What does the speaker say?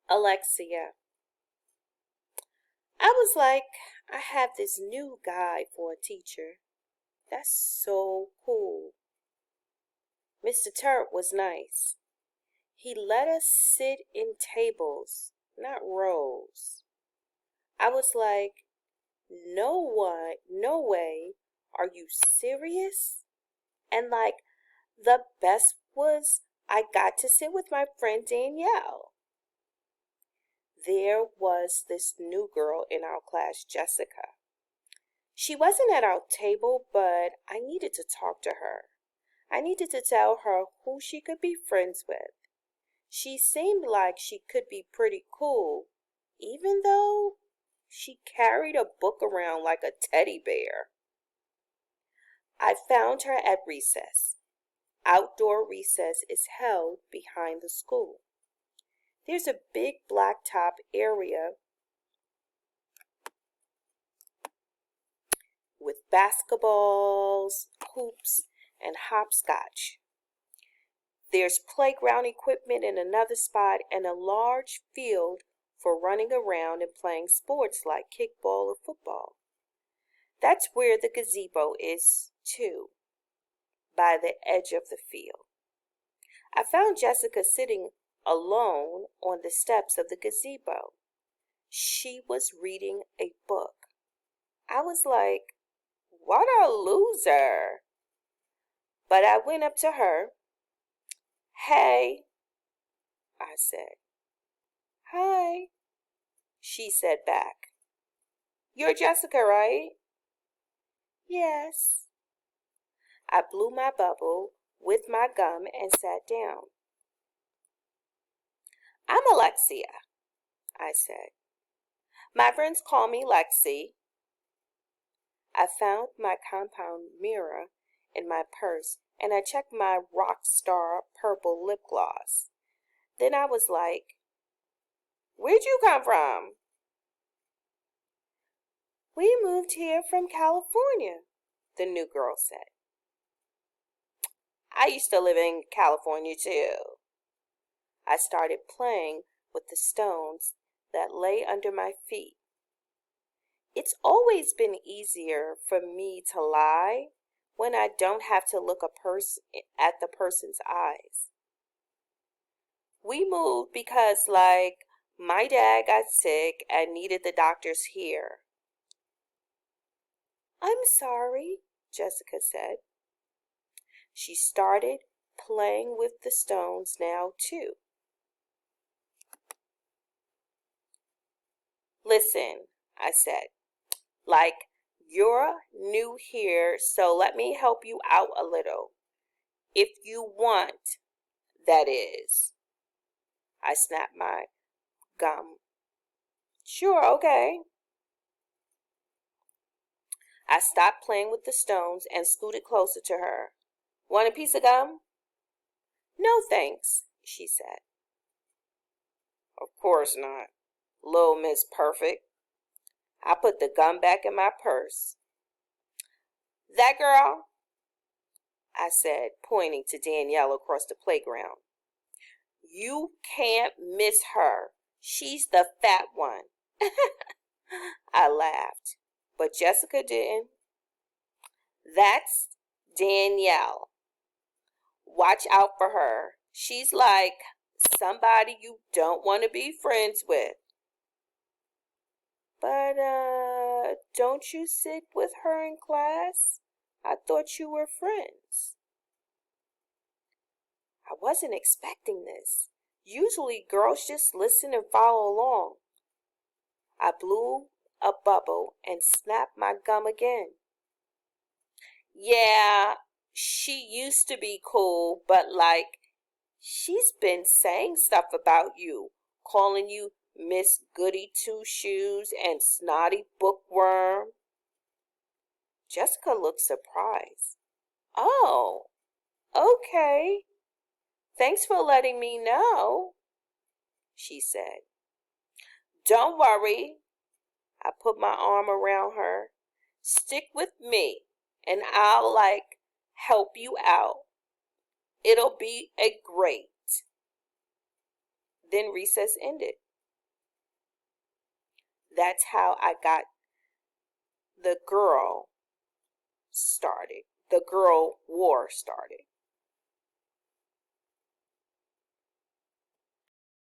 Alexia. I was like, I have this new guy for a teacher. That's so cool. Mr. Terupt was nice. He let us sit in tables, not rows. I was like, no way. Are you serious? And like, the best was I got to sit with my friend Danielle. There was this new girl in our class, Jessica. She wasn't at our table, but I needed to talk to her. I needed to tell her who she could be friends with. She seemed like she could be pretty cool, even though she carried a book around like a teddy bear. I found her at recess. Outdoor recess is held behind the school. There's a big blacktop area with basketballs, hoops, and hopscotch. There's playground equipment in another spot and a large field for running around and playing sports like kickball or football. That's where the gazebo is, too, by the edge of the field. I found Jessica sitting alone on the steps of the gazebo. She was reading a book. I was like, what a loser. But I went up to her. Hey, I said. Hi, she said back. You're Jessica, right? Yes. I blew my bubble with my gum and sat down. I'm Alexia, I said. My friends call me Lexi. I found my compound mirror in my purse and I checked my rock star purple lip gloss. Then I was like, where'd you come from? We moved here from California, the new girl said. I used to live in California too. I started playing with the stones that lay under my feet. It's always been easier for me to lie when I don't have to look at the person's eyes. We moved because, my dad got sick and needed the doctors here. I'm sorry, Jessica said. She started playing with the stones now, too. Listen, I said, you're new here, so let me help you out a little. If you want, that is. I snapped my gum. Sure, okay. I stopped playing with the stones and scooted closer to her. Want a piece of gum? No, thanks, she said. Of course not, little Miss Perfect. I put the gum back in my purse. That girl, I said, pointing to Danielle across the playground. You can't miss her. She's the fat one. I laughed, but Jessica didn't. That's Danielle. Watch out for her. She's like somebody you don't want to be friends with. But, don't you sit with her in class? I thought you were friends. I wasn't expecting this. Usually girls just listen and follow along. I blew a bubble and snapped my gum again. Yeah, she used to be cool, but she's been saying stuff about you, calling you Miss Goody Two Shoes and Snotty Bookworm. Jessica looked surprised. Oh, okay. Thanks for letting me know, she said. Don't worry. I put my arm around her. Stick with me, and I'll, help you out. It'll be a great. Then recess ended. That's how I got the girl started. The girl war started.